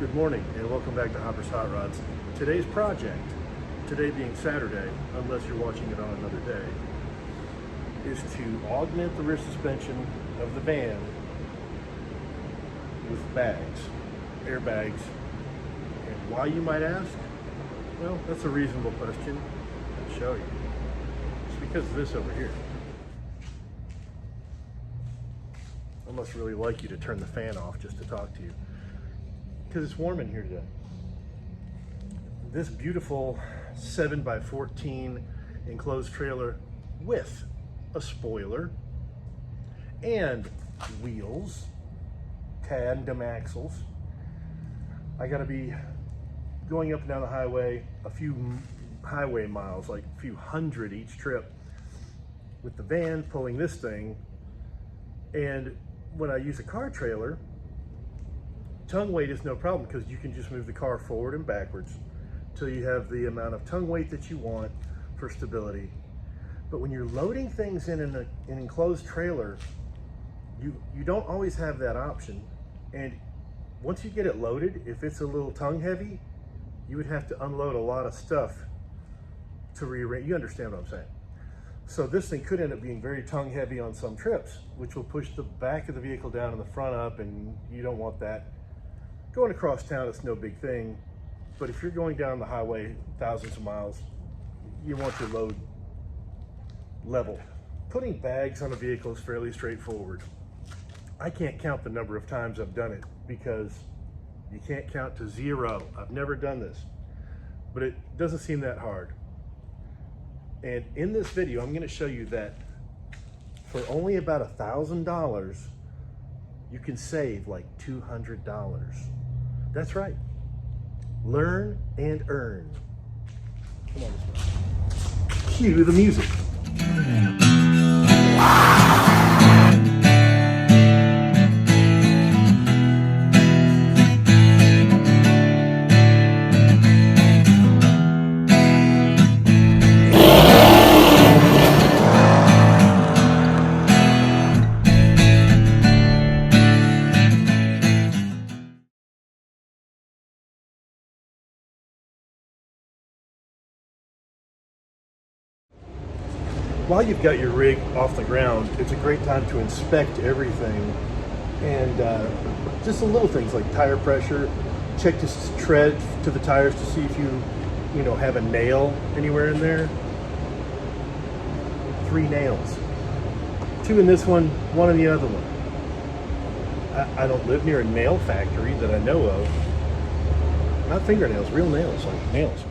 Good morning and welcome back to Hopper's Hot Rods. Today's project, today being Saturday, unless you're watching it on another day, is to augment the rear suspension of the van with bags, airbags. And why, you might ask? Well, that's a reasonable question. I'll show you. It's because of this over here. I must really like you to turn the fan off just to talk to you, because it's warm in here today. This beautiful 7x14 enclosed trailer with a spoiler and wheels, tandem axles. I gotta be going up and down the highway a few highway miles, like a few hundred each trip, with the van pulling this thing. And when I use a car trailer, tongue weight is no problem because you can just move the car forward and backwards till you have the amount of tongue weight that you want for stability. But when you're loading things in an enclosed trailer, you don't always have that option. And once you get it loaded, if it's a little tongue heavy, you would have to unload a lot of stuff to rearrange. You understand what I'm saying? So this thing could end up being very tongue heavy on some trips, which will push the back of the vehicle down and the front up, and you don't want that. Going across town, it's no big thing. But if you're going down the highway thousands of miles, you want your load level. Putting bags on a vehicle is fairly straightforward. I can't count the number of times I've done it because you can't count to zero. I've never done this, but it doesn't seem that hard. And in this video, I'm gonna show you that for only about $1,000, you can save like $200. That's right. Learn and earn. Come on, this way. Cue the music. While you've got your rig off the ground, it's a great time to inspect everything, and just the little things like tire pressure. Check to tread to the tires to see if you have a nail anywhere in there. 3 nails, 2 in this one, 1 in the other one. I don't live near a nail factory that I know of. Not fingernails, real nails, like nails.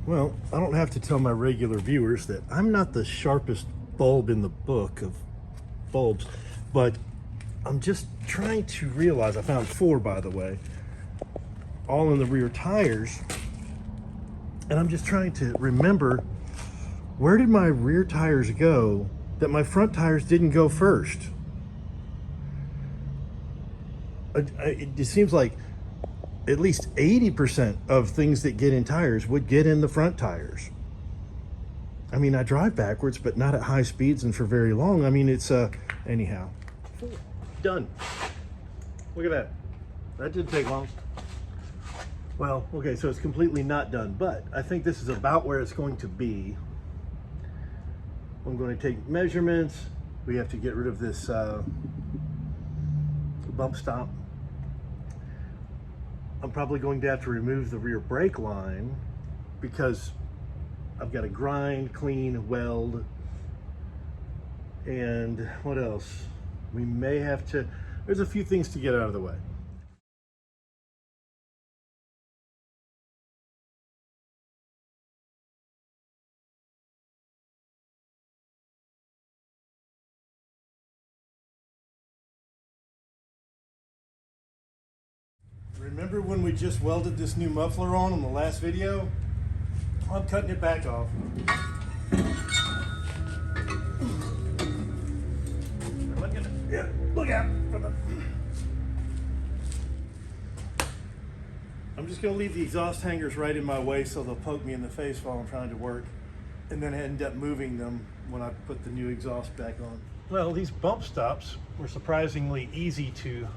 Well, I don't have to tell my regular viewers that I'm not the sharpest bulb in the book of bulbs, but I'm just trying to realize, I found 4, by the way, all in the rear tires, and I'm just trying to remember, where did my rear tires go that my front tires didn't go first? It seems like at least 80% of things that get in tires would get in the front tires. I mean, I drive backwards, but not at high speeds and for very long. I mean, it's anyhow. Done. Look at that. That didn't take long. Well, okay, so it's completely not done, but I think this is about where it's going to be. I'm going to take measurements. We have to get rid of this bump stop. I'm probably going to have to remove the rear brake line because I've got to grind, clean, weld, and what else? We may have to, there's a few things to get out of the way. Remember when we just welded this new muffler on the last video? I'm cutting it back off. Look out. I'm just gonna leave the exhaust hangers right in my way so they'll poke me in the face while I'm trying to work, and then end up moving them when I put the new exhaust back on. Well, these bump stops were surprisingly easy to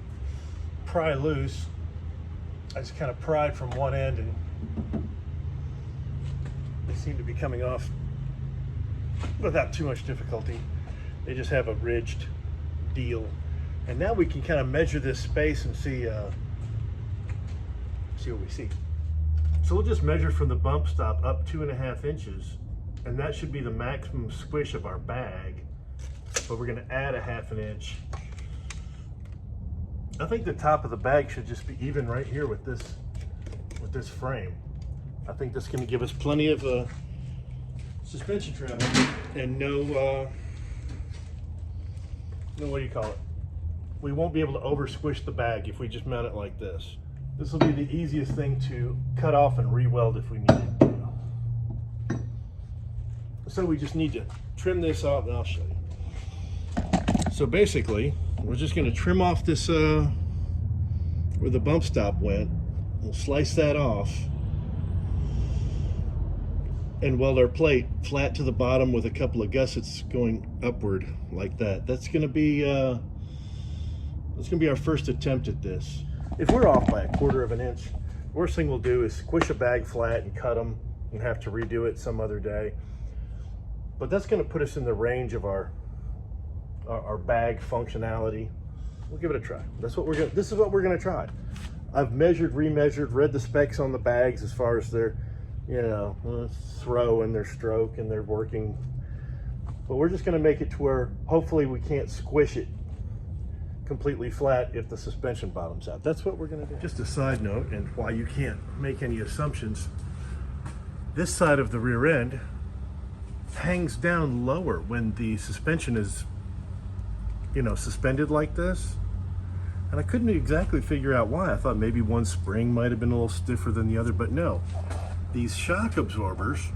pry loose. I just kind of pried from one end and they seem to be coming off without too much difficulty. They just have a ridged deal. And now we can kind of measure this space and see what we see. So we'll just measure from the bump stop up 2.5 inches, and that should be the maximum squish of our bag. But we're gonna add 1/2 inch. I think the top of the bag should just be even right here with this frame. I think that's gonna give us plenty of suspension travel and no, what do you call it? We won't be able to over squish the bag if we just mount it like this. This will be the easiest thing to cut off and re-weld if we need it. So we just need to trim this off, and I'll show you. So basically, we're just going to trim off this, where the bump stop went. We'll slice that off and weld our plate flat to the bottom with a couple of gussets going upward like that. That's going to be our first attempt at this. If we're off by 1/4 inch, worst thing we'll do is squish a bag flat and cut them and have to redo it some other day. But that's going to put us in the range of our bag functionality. We'll give it a try. This is what we're going to try. I've measured, remeasured, read the specs on the bags as far as their, throw and their stroke and their working. But we're just going to make it to where hopefully we can't squish it completely flat if the suspension bottoms out. That's what we're going to do. Just a side note, and why you can't make any assumptions, this side of the rear end hangs down lower when the suspension is, suspended like this. And I couldn't exactly figure out why. I thought maybe one spring might have been a little stiffer than the other, but no. These shock absorbers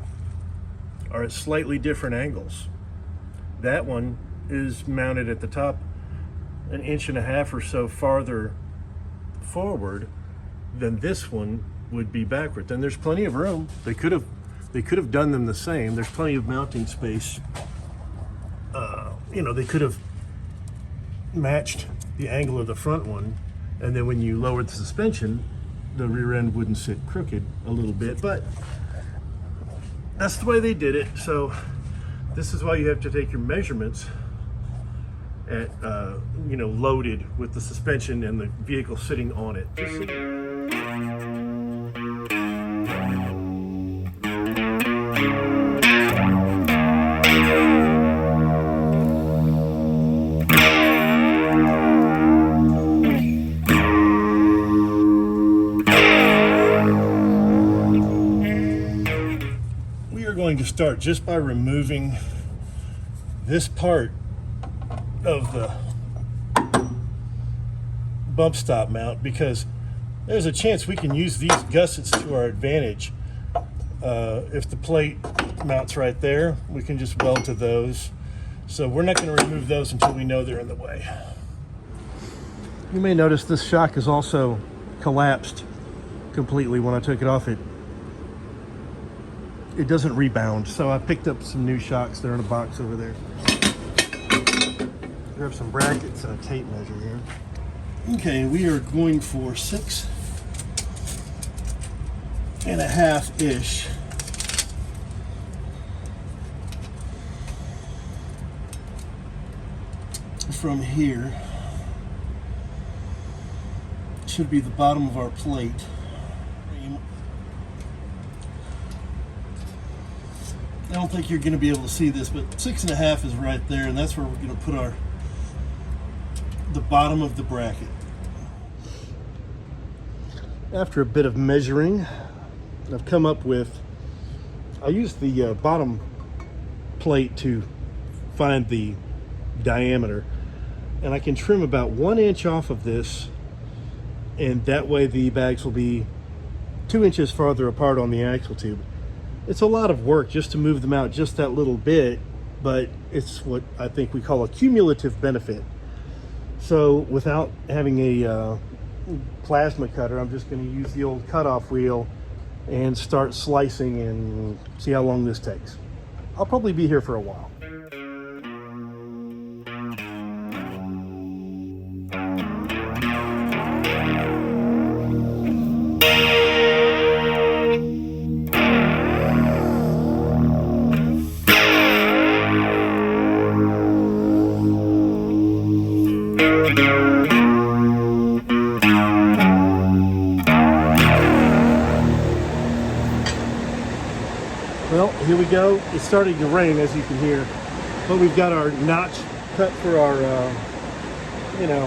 are at slightly different angles. That one is mounted at the top 1.5 inches or so farther forward than this one would be backward. Then there's plenty of room. They could have done them the same. There's plenty of mounting space. They could have matched the angle of the front one, and then when you lowered the suspension, the rear end wouldn't sit crooked a little bit, but that's the way they did it. So this is why you have to take your measurements at loaded with the suspension and the vehicle sitting on it. We are going to start just by removing this part of the bump stop mount, because there's a chance we can use these gussets to our advantage. If the plate mounts right there, we can just weld to those. So we're not going to remove those until we know they're in the way. You may notice this shock is also collapsed completely. When I took it off, it doesn't rebound. So I picked up some new shocks. They're in a box over there. Grab some brackets and a tape measure here. Okay, we are going for 6.5-ish. From here should be the bottom of our plate. I don't think you're going to be able to see this, but 6.5 is right there, and that's where we're going to put the bottom of the bracket. After a bit of measuring, I've come up with, I used the bottom plate to find the diameter, and I can trim about 1 inch off of this, and that way the bags will be 2 inches farther apart on the axle tube. It's a lot of work just to move them out just that little bit, but it's what I think we call a cumulative benefit. So without having a plasma cutter, I'm just going to use the old cutoff wheel and start slicing and see how long this takes. I'll probably be here for a while. Well, here we go. It's starting to rain, as you can hear, but we've got our notch cut for our, you know,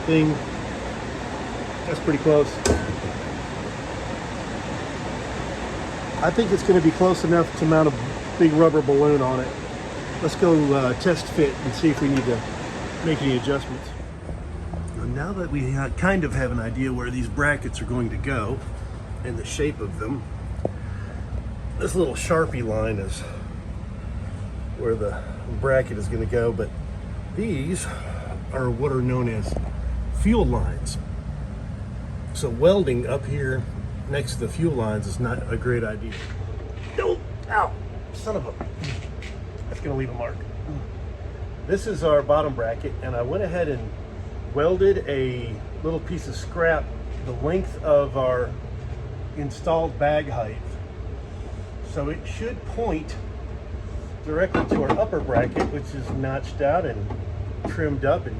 thing. That's pretty close. I think it's going to be close enough to mount a big rubber balloon on it. Let's go test fit and see if we need to make any adjustments. Now that we kind of have an idea where these brackets are going to go and the shape of them, this little Sharpie line is where the bracket is going to go, but these are what are known as fuel lines. So welding up here next to the fuel lines is not a great idea. No, ow, son of a, that's going to leave a mark. This is our bottom bracket, and I went ahead and welded a little piece of scrap the length of our installed bag height. So it should point directly to our upper bracket, which is notched out and trimmed up and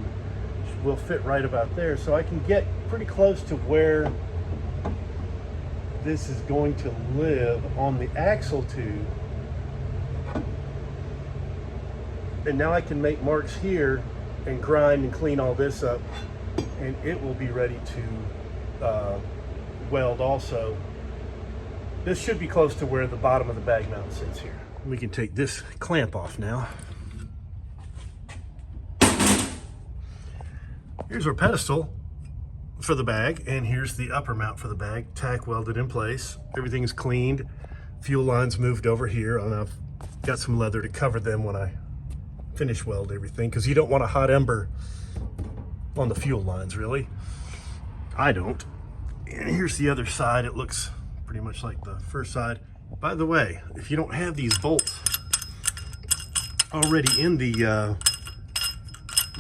will fit right about there. So I can get pretty close to where this is going to live on the axle tube. And now I can make marks here and grind and clean all this up, and it will be ready to weld also. This should be close to where the bottom of the bag mount sits here. We can take this clamp off now. Here's our pedestal for the bag, and here's the upper mount for the bag, tack welded in place. Everything's cleaned. Fuel lines moved over here, and I've got some leather to cover them when I finish weld everything, because you don't want a hot ember on the fuel lines, really. I don't. And here's the other side. It looks pretty much like the first side. By the way, if you don't have these bolts already in the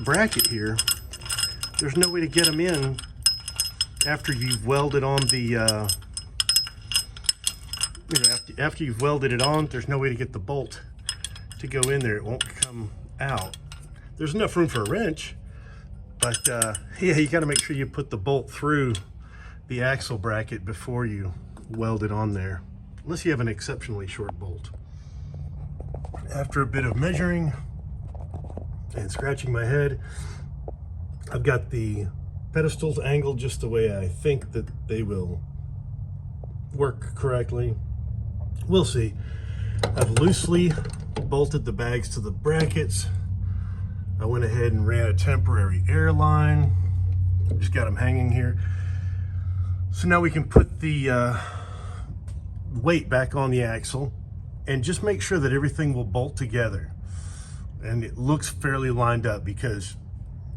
bracket here, there's no way to get them in after you've welded on the, after you've welded it on, there's no way to get the bolt to go in there. It won't come out. There's enough room for a wrench, but yeah, you got to make sure you put the bolt through the axle bracket before you weld it on there, unless you have an exceptionally short bolt. After a bit of measuring and scratching my head, I've got the pedestals angled just the way I think that they will work correctly. We'll see. I've loosely bolted the bags to the brackets. I went ahead and ran a temporary air line. Just got them hanging here. So now we can put the weight back on the axle and just make sure that everything will bolt together and it looks fairly lined up, because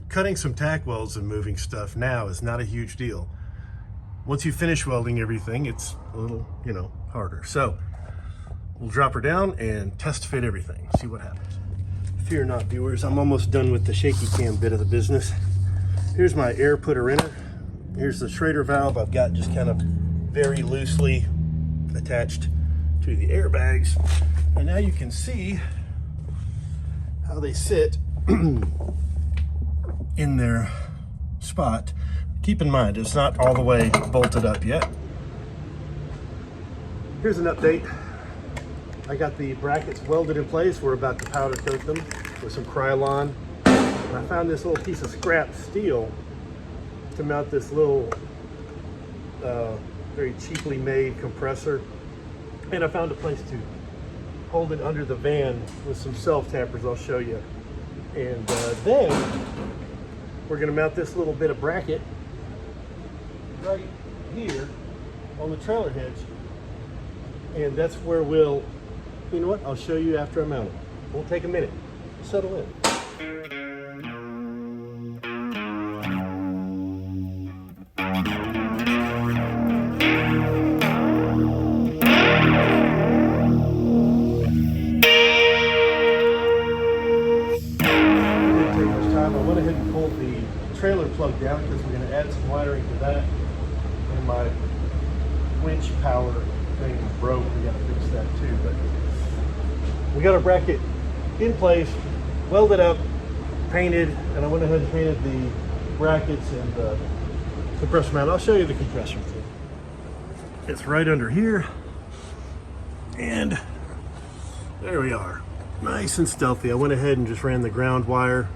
cutting some tack welds and moving stuff now is not a huge deal. Once you finish welding everything, it's a little, you know, harder. So we'll drop her down and test fit everything, see what happens. Fear not, viewers, I'm almost done with the shaky cam bit of the business. Here's my air putter inner. Here's the Schrader valve I've got just kind of very loosely attached to the airbags. And now you can see how they sit in their spot. Keep in mind, it's not all the way bolted up yet. Here's an update. I got the brackets welded in place. We're about to powder coat them with some Krylon. And I found this little piece of scrap steel to mount this little very cheaply made compressor. And I found a place to hold it under the van with some self-tappers I'll show you. And then we're gonna mount this little bit of bracket right here on the trailer hitch. And that's where we'll, you know what, I'll show you after I mount it. It won't take a minute. Settle in. Trailer plug down because we're going to add some wiring to that, and my winch power thing broke. We got to fix that too. But we got our bracket in place, welded up, painted, and I went ahead and painted the brackets and the compressor mount. I'll show you the compressor too. It's right under here, and there we are, nice and stealthy. I went ahead and just ran the ground wire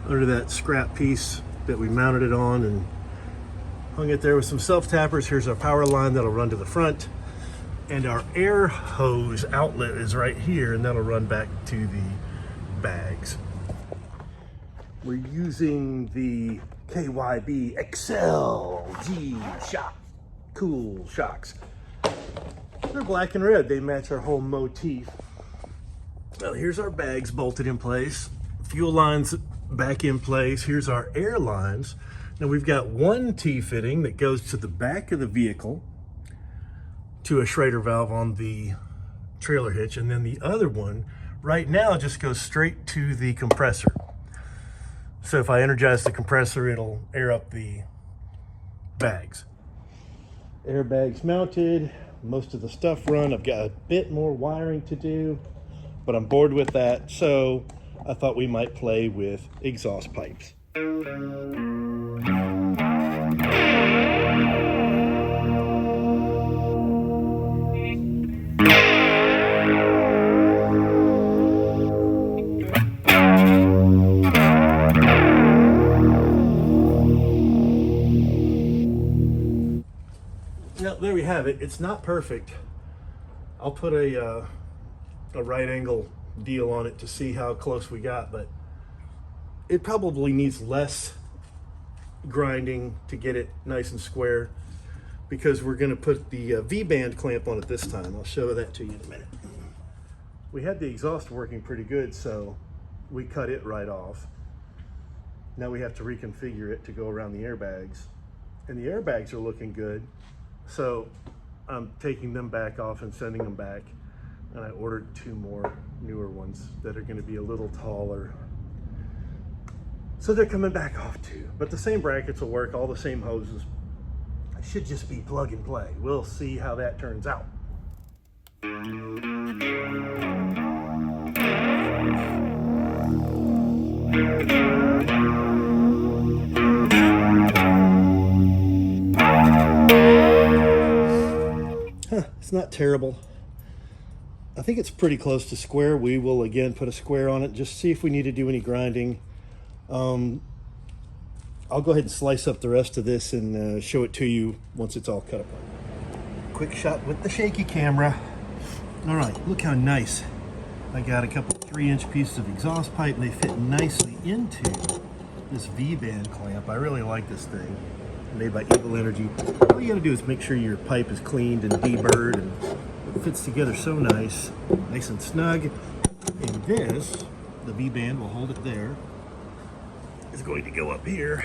under that scrap piece that we mounted it on and hung it there with some self-tappers. Here's our power line that'll run to the front, and our air hose outlet is right here, and that'll run back to the bags. We're using the KYB Excel G Shock Cool Shocks. They're black and red. They match our whole motif. Well, here's our bags bolted in place. Fuel lines back in place. Here's our air lines. Now we've got one T-fitting that goes to the back of the vehicle to a Schrader valve on the trailer hitch, and then the other one right now just goes straight to the compressor. So if I energize the compressor, it'll air up the bags. Airbags mounted, most of the stuff run. I've got a bit more wiring to do, but I'm bored with that, so I thought we might play with exhaust pipes. Now, there we have it. It's not perfect. I'll put a right angle deal on it to see how close we got, but it probably needs less grinding to get it nice and square, because we're going to put the V-band clamp on it this time. I'll show that to you in a minute. We had the exhaust working pretty good, so we cut it right off. Now we have to reconfigure it to go around the airbags, and the airbags are looking good. So I'm taking them back off and sending them back, and I ordered 2 more newer ones that are going to be a little taller. So they're coming back off too, but the same brackets will work, all the same hoses. It should just be plug and play. We'll see how that turns out. It's not terrible. I think it's pretty close to square. We will again put a square on it, just see if we need to do any grinding. I'll go ahead and slice up the rest of this and show it to you once it's all cut apart. Quick shot with the shaky camera. All right, look how nice. I got a couple 3-inch pieces of exhaust pipe, and they fit nicely into this V-band clamp. I really like this thing. Made by Eagle Energy. All you gotta do is make sure your pipe is cleaned and deburred, and it fits together so nice and snug. And this, the V-band will hold it there, is going to go up here.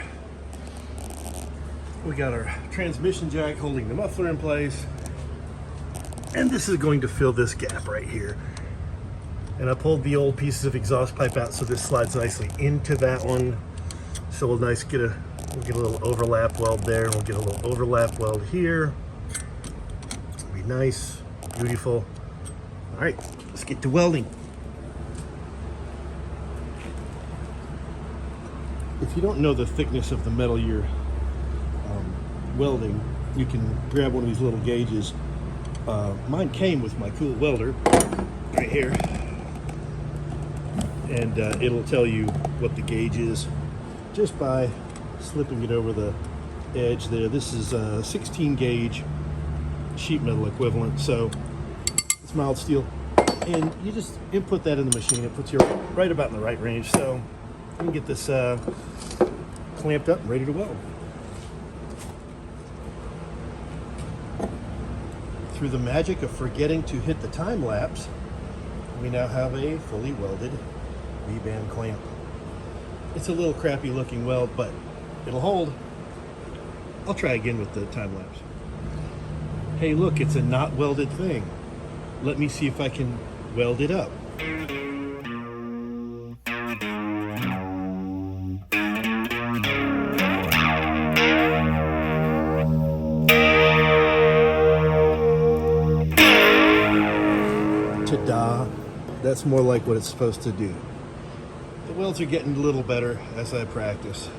We got our transmission jack holding the muffler in place, and this is going to fill this gap right here. And I pulled the old pieces of exhaust pipe out, so this slides nicely into that one. So we'll get a little overlap weld there. We'll get a little overlap weld here. It'll be nice, beautiful. All right, let's get to welding. If you don't know the thickness of the metal you're welding, you can grab one of these little gauges. Mine came with my cool welder right here, and it'll tell you what the gauge is just by slipping it over the edge there. This is a 16 gauge sheet metal equivalent, so it's mild steel, and you just input that in the machine. It puts you right about in the right range, so you can get this clamped up and ready to weld. Through the magic of forgetting to hit the time lapse, we now have a fully welded V-band clamp. It's a little crappy looking weld, but it'll hold. I'll try again with the time lapse. Hey, look, it's a not welded thing. Let me see if I can weld it up. Ta-da! That's more like what it's supposed to do. The Wheels are getting a little better as I practice,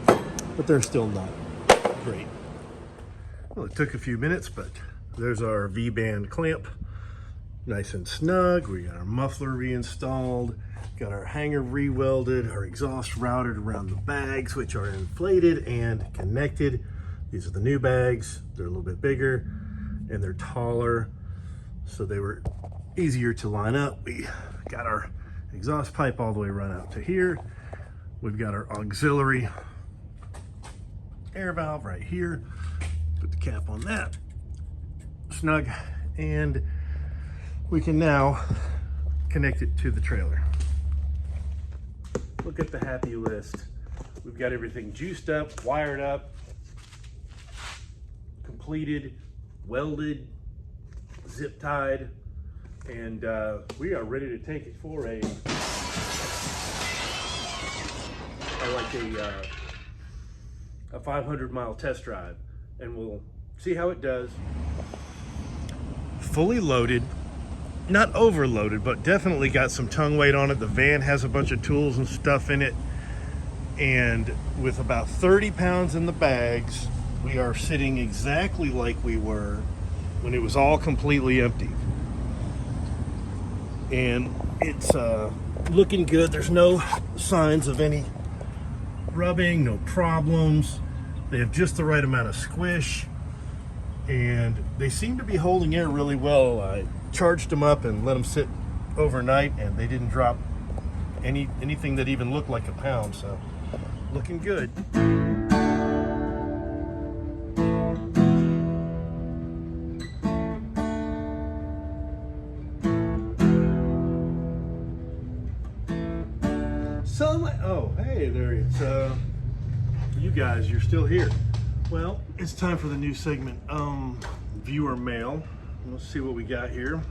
but they're still not great. Well, it took a few minutes, but there's our V-band clamp, nice and snug. We got our muffler reinstalled, got our hanger re-welded, our exhaust routed around the bags, which are inflated and connected. These are the new bags. They're a little bit bigger and they're taller, so they were easier to line up. We got our exhaust pipe all the way run out to here. We've got our auxiliary air valve right here. Put the cap on that, snug, and we can now connect it to the trailer. Look at the happy list. We've got everything juiced up, wired up, completed, welded, zip tied, and we are ready to take it for a 500-mile test drive, and we'll see how it does. Fully loaded, not overloaded, but definitely got some tongue weight on it. The van has a bunch of tools and stuff in it, and with about 30 pounds in the bags, we are sitting exactly like we were when it was all completely empty. And it's looking good. There's no signs of any rubbing, no problems. They have just the right amount of squish, and they seem to be holding air really well. I charged them up and let them sit overnight, and they didn't drop anything that even looked like a pound, so looking good. Oh, hey, there it's you guys, you're still here. Well, it's time for the new segment, viewer mail. Let's see what we got here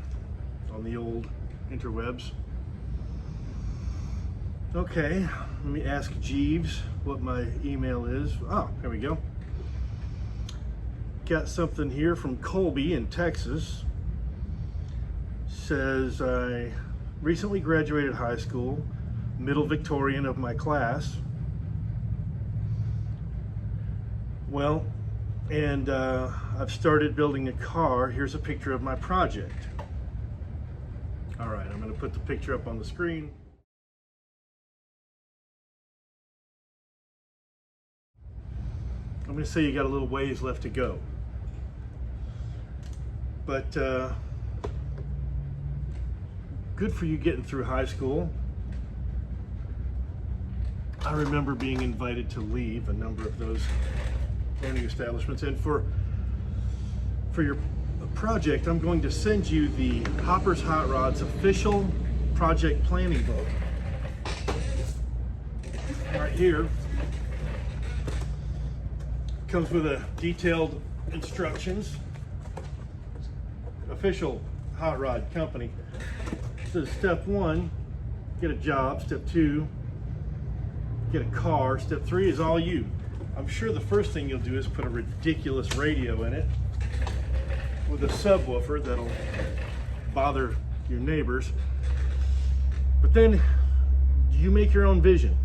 on the old interwebs. Okay, let me ask Jeeves what my email is. Oh, here we go. Got something here from Colby in Texas. Says, I recently graduated high school, middle Victorian of my class. Well, and I've started building a car. Here's a picture of my project. All right, I'm going to put the picture up on the screen. I'm going to say you got a little ways left to go. But good for you getting through high school. I remember being invited to leave a number of those learning establishments, and for your project, I'm going to send you the Hoppers Hot Rods official project planning book. Right here, comes with a detailed instructions. Official hot rod company. So step 1, get a job. Step 2, get a car. Step 3 is all you. I'm sure the first thing you'll do is put a ridiculous radio in it with a subwoofer that'll bother your neighbors. But then you make your own vision.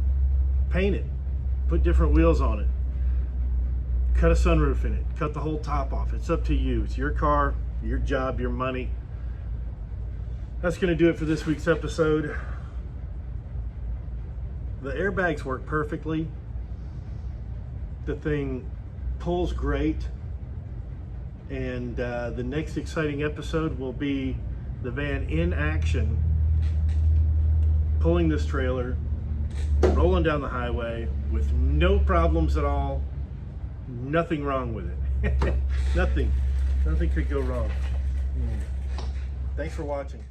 Paint it. Put different wheels on it. Cut a sunroof in it. Cut the whole top off. It's up to you. It's your car, your job, your money. That's going to do it for this week's episode. The airbags work perfectly. The thing pulls great. And the next exciting episode will be the van in action, pulling this trailer, rolling down the highway with no problems at all. Nothing wrong with it. Nothing could go wrong. Thanks for watching.